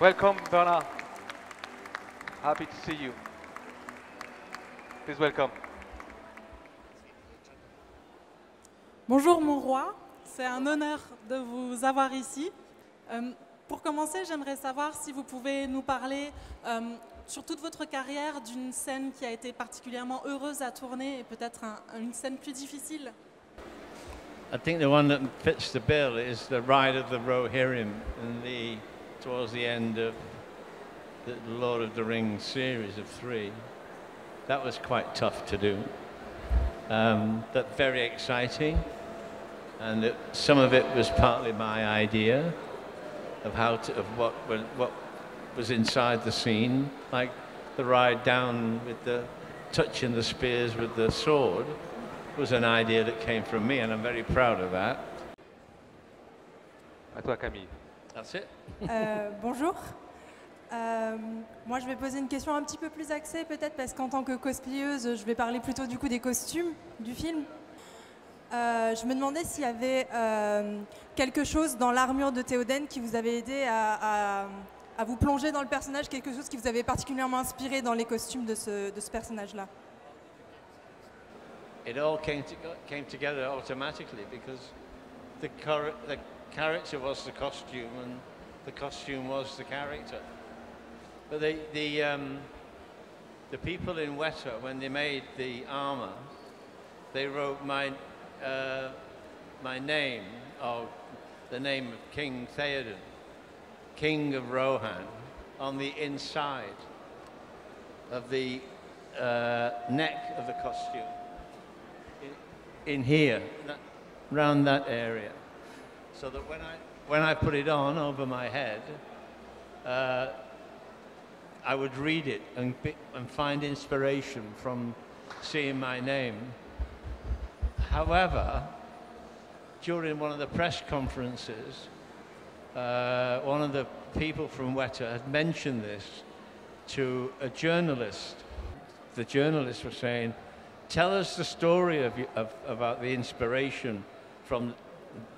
Welcome, Bernard. Happy to see you. Please welcome. Bonjour mon roi, c'est un honneur de vous avoir ici. Pour commencer, j'aimerais savoir si vous pouvez nous parler sur toute votre carrière d'une scène qui a été particulièrement heureuse à tourner et peut-être une scène plus difficile. I think the one that fits the bill is the ride of the Rohirrim towards the end of the Lord of the Rings series of 3. That was quite tough to do, but very exciting, and some of it was partly my idea of what was inside the scene, like the ride down with the touching the spears with the sword was an idea that came from me, and I'm very proud of that. À toi, Camille. That's it. Bonjour. Moi, je vais poser une question un petit peu plus axée, peut-être, parce qu'en tant que cosplayeuse, je vais parler plutôt du coup des costumes du film. Je me demandais s'il y avait quelque chose dans l'armure de Theoden qui vous avait aidé à vous plonger dans le personnage, quelque chose qui vous avait particulièrement inspiré dans les costumes de ce personnage-là. It all came together automatically because the character was the costume and the costume was the character. But the people in Weta, when they made the armor, they wrote my name, or the name of King Theoden, King of Rohan, on the inside of the neck of the costume. In here, around that area, so that when I put it on over my head, I would read it and find inspiration from seeing my name. However, during one of the press conferences, one of the people from Weta had mentioned this to a journalist. The journalist was saying, "Tell us the story about the inspiration from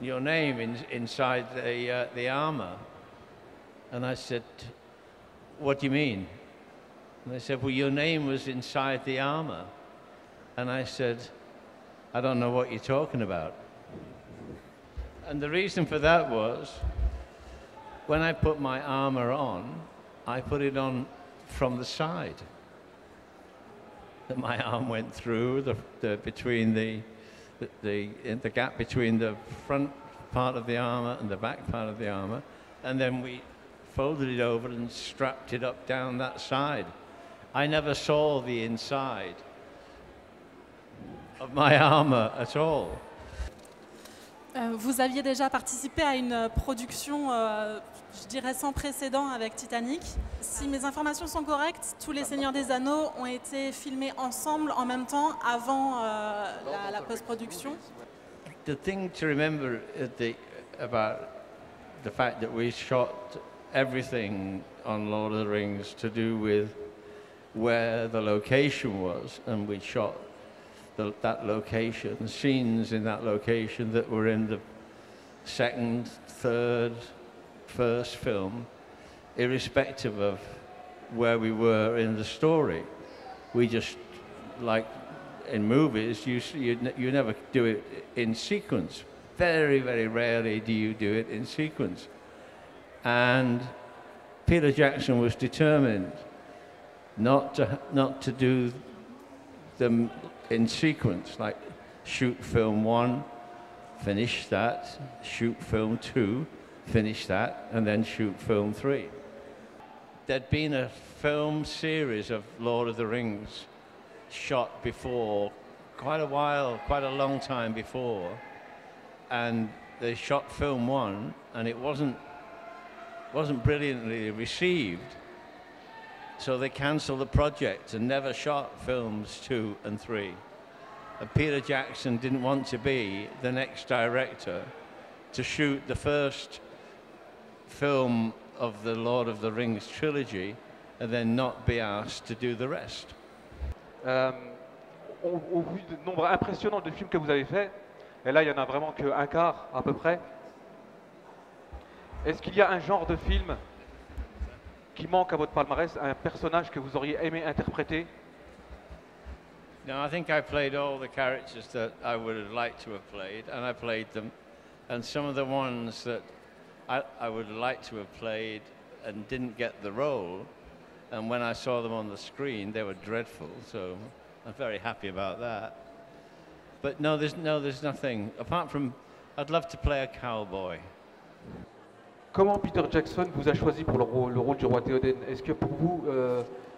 your name inside the armor." And I said, "What do you mean?" And they said, "Well, your name was inside the armor." And I said, "I don't know what you're talking about." And the reason for that was, when I put my armor on, I put it on from the side. That my arm went through between the gap between the front part of the armor and the back part of the armor, and then we folded it over and strapped it up down that side. I never saw the inside of my armor at all. Vous aviez déjà participé à une production, je dirais, sans précédent avec Titanic. Si mes informations sont correctes, tous les Seigneurs des Anneaux ont été filmés ensemble en même temps avant la post-production. The thing to remember about the fact that we shot everything on Lord of the Rings to do with where the location was, and we shot that location, scenes in that location that were in the second, third, first film, irrespective of where we were in the story. We just, like in movies, you never do it in sequence. Very, very rarely do you do it in sequence. And Peter Jackson was determined not to do them in sequence, like shoot film 1, finish that, shoot film 2, finish that, and then shoot film 3. There'd been a film series of Lord of the Rings shot before, quite a long time before, and they shot film 1, and it wasn't brilliantly received, so they cancelled the project and never shot films 2 and 3. And Peter Jackson didn't want to be the next director to shoot the first film of the Lord of the Rings trilogy and then not be asked to do the rest. Au vu du nombre impressionnant de films que vous avez faits, et là il n'y en a vraiment qu'un quart à peu près, est-ce qu'il y a un genre de film qui manque à votre palmarès, un personnage que vous auriez aimé interpréter? No, I think I played all the characters that I would have liked to have played, and I played them. And some of the ones that I would like to have played and didn't get the role, and when I saw them on the screen, they were dreadful. So I'm very happy about that. But no, there's nothing apart from I'd love to play a cowboy. Comment Peter Jackson vous a choisi pour le rôle du roi Theoden? Est-ce que pour vous,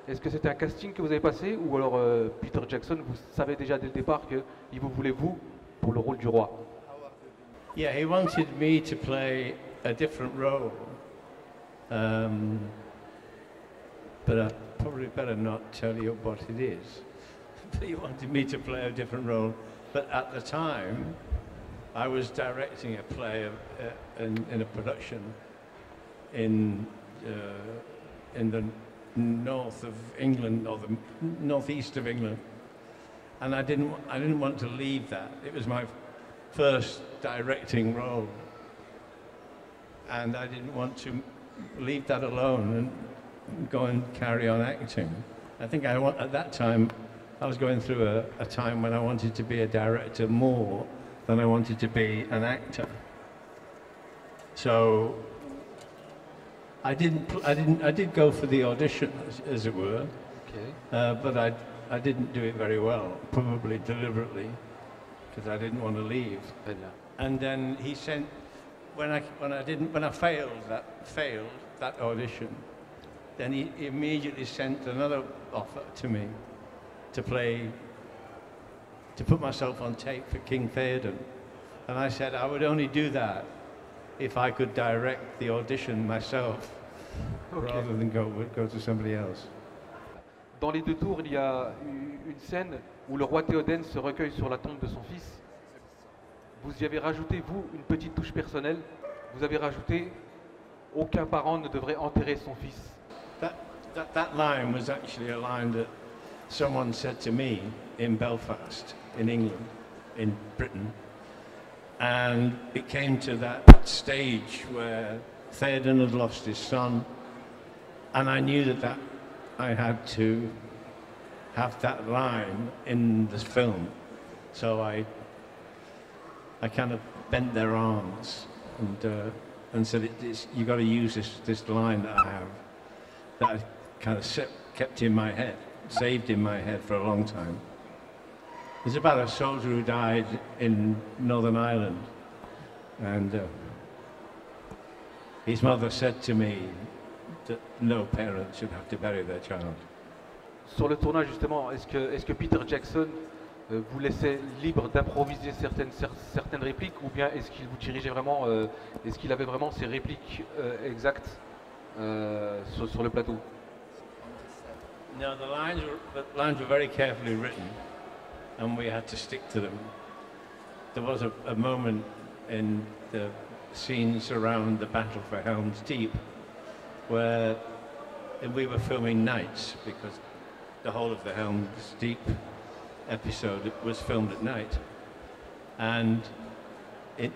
est-ce que c'était un casting que vous avez passé, ou alors Peter Jackson, vous savez déjà dès le départ qu'il vous voulait vous pour le rôle du roi? Yeah, he wanted me to play a different role. But I probably better not tell you what it is. He wanted me to play a different role. But at the time, I was directing a play in a production in the north of England, or the northeast of England, and I didn't want to leave that. It was my first directing role, and I didn't want to leave that alone and go and carry on acting. I think at that time I was going through a time when I wanted to be a director more than I wanted to be an actor. So I did go for the audition, as it were, Okay. but I didn't do it very well, probably deliberately, because I didn't want to leave. Très bien. And then he sent, when I failed that audition, then he immediately sent another offer to me to put myself on tape for King Theoden. And I said I would only do that if I could direct the audition myself, Okay. rather than go to somebody else. Dans les deux tours, il y a une scène où le roi Théoden se recueille sur la tombe de son fils. Vous y avez rajouté, vous, une petite touche personnelle. Vous avez rajouté « Aucun parent ne devrait enterrer son fils ». That line was actually a line that someone said to me in Belfast, in England, in Britain. And it came to that stage where Theoden had lost his son, and I knew that I had to have that line in this film. So I kind of bent their arms and said, you got to use this line that I have, that I kind of kept in my head, saved in my head for a long time. It's about a soldier who died in Northern Ireland, and his mother said to me that no parent should have to bury their child. Sur le tournage, justement, est-ce que Peter Jackson vous laissait libre d'improviser certaines répliques, ou bien est-ce qu'il vous dirigeait vraiment, est-ce qu'il avait vraiment ses répliques exactes sur le plateau? No, the lines were very carefully written, and we had to stick to them. There was a moment in the scenes around the battle for Helm's Deep where we were filming nights, because the whole of the Helm's Deep episode was filmed at night. And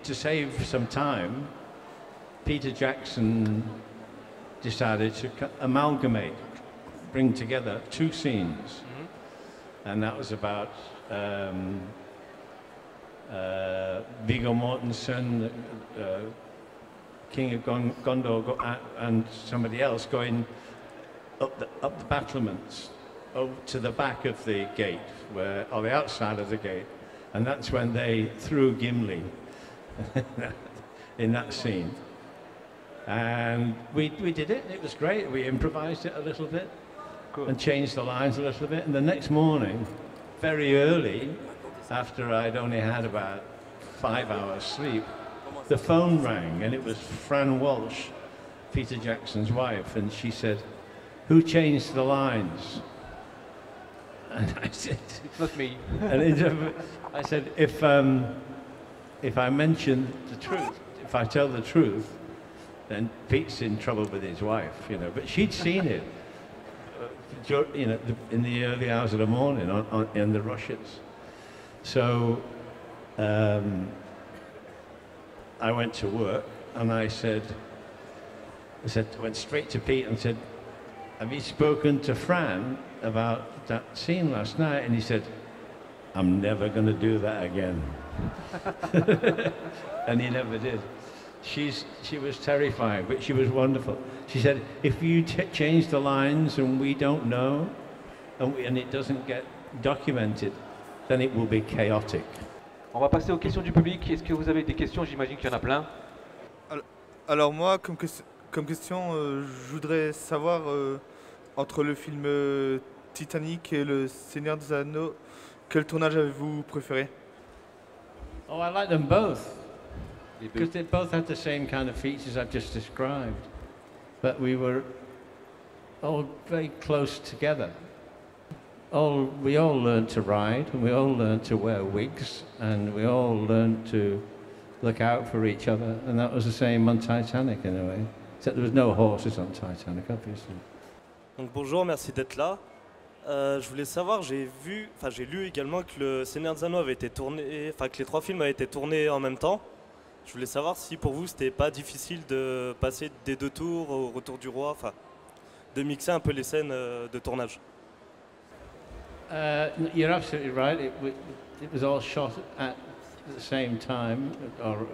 to save some time, Peter Jackson decided to amalgamate, bring together two scenes. Mm-hmm. And that was about Viggo Mortensen, King of Gondor, and somebody else going up the battlements over to the back of the gate, or the outside of the gate, and that's when they threw Gimli in that scene. And we did it. It was great. We improvised it a little bit. Good. And changed the lines a little bit. And the next morning, very early, after I'd only had about 5 hours sleep, the phone rang, and it was Fran Walsh, Peter Jackson's wife, and she said, "Who changed the lines?" And I said, "It's not me." And I said, if I mention the truth, if I tell the truth, then Pete's in trouble with his wife, you know. But she'd seen it, you know, in the early hours of the morning in the rushes. So I went to work, and I went straight to Pete and said, have you spoken to Fran about that scene last night? And he said, I'm never going to do that again. And he never did. She was terrified, but she was wonderful. She said, if you change the lines and we don't know, and it doesn't get documented, then it will be chaotic. On va passer aux questions du public. Est-ce que vous avez des questions? J'imagine qu'il y en a plein. Alors moi, comme question, je voudrais savoir, entre le film Titanic et le Seigneur des Anneaux, quel tournage avez-vous préféré? Oh, I like them both. Because they both had the same kind of features I've just described. But we were all very close together. We all learned to ride, and we all learned to wear wigs, and we all learned to look out for each other, and that was the same on Titanic in a way. Except there was no horses on Titanic, obviously. Donc bonjour, merci d'être là. Je voulais savoir, j'ai lu également que le Seigneur des Anneaux avait été tourné, enfin que les 3 films avaient été tournés en même temps. Je voulais savoir si pour vous c'était pas difficile de passer des 2 tours au retour du roi, enfin de mixer un peu les scènes de tournage. You're absolutely right. It was all shot at the same time, or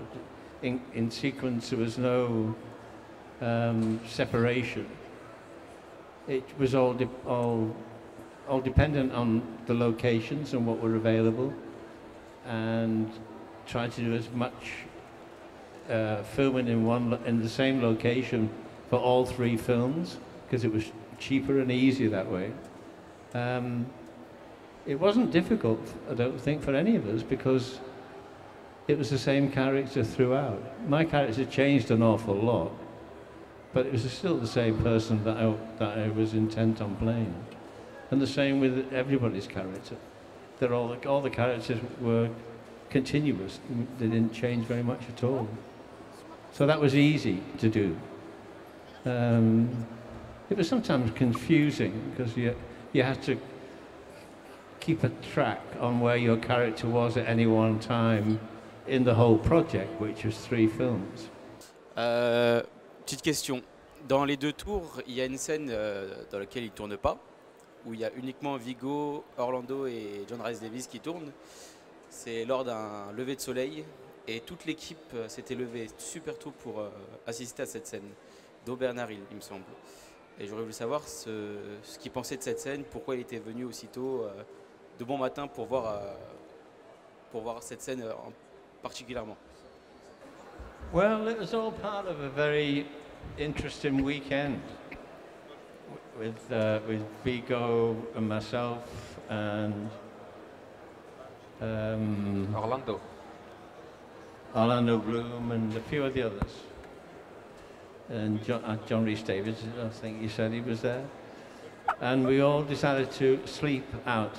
in sequence. There was no separation. It was all dependent on the locations and what were available, and tried to do as much filming in the same location for all 3 films, because it was cheaper and easier that way. It wasn't difficult, I don't think, for any of us, because it was the same character throughout. My character changed an awful lot, but it was still the same person that I was intent on playing. And the same with everybody's character. All the characters were continuous. They didn't change very much at all. So that was easy to do. It was sometimes confusing, because you had to keep a track on where your character was at any one time in the whole project, which was 3 films. Petite question. Dans les 2 tours, il y a une scène dans laquelle il ne tourne pas, où il y a uniquement Viggo, Orlando et John Rhys Davies qui tournent. C'est lors d'un lever de soleil, et toute l'équipe s'était levée super tôt pour assister à cette scène, dont Bernard Hill, il me semble. Et j'aurais voulu savoir ce qu'il pensait de cette scène, pourquoi il était venu aussitôt de bon matin pour voir cette scène particulièrement. Well, it was all part of a very interesting weekend with Viggo and myself and Orlando Bloom and a few of the others. And John Rhys Davies, I think you said he was there. And we all decided to sleep out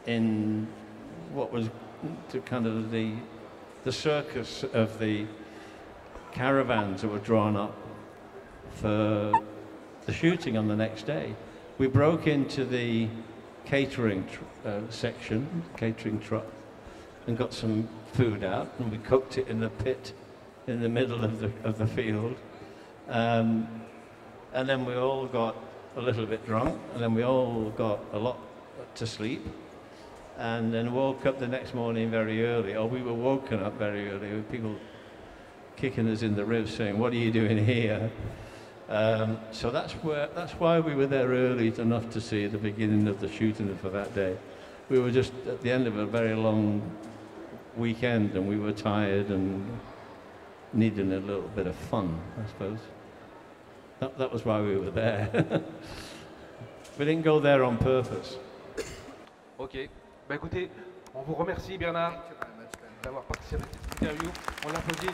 in what was kind of the circus of the caravans that were drawn up for the shooting on the next day. We broke into the catering section, catering truck, and got some food out, and we cooked it in the pit in the middle of the field. And then we all got a little bit drunk, and then we all got a lot to sleep, and then woke up the next morning very early, or we were woken up very early with people kicking us in the ribs saying, "What are you doing here?" So that's why we were there early enough to see the beginning of the shooting for that day. We were just at the end of a very long weekend, and we were tired and needing a little bit of fun, I suppose. That was why we were there. We didn't go there on purpose. Ok. Bah écoutez, on vous remercie Bernard d'avoir participé à cette interview. On l'applaudit.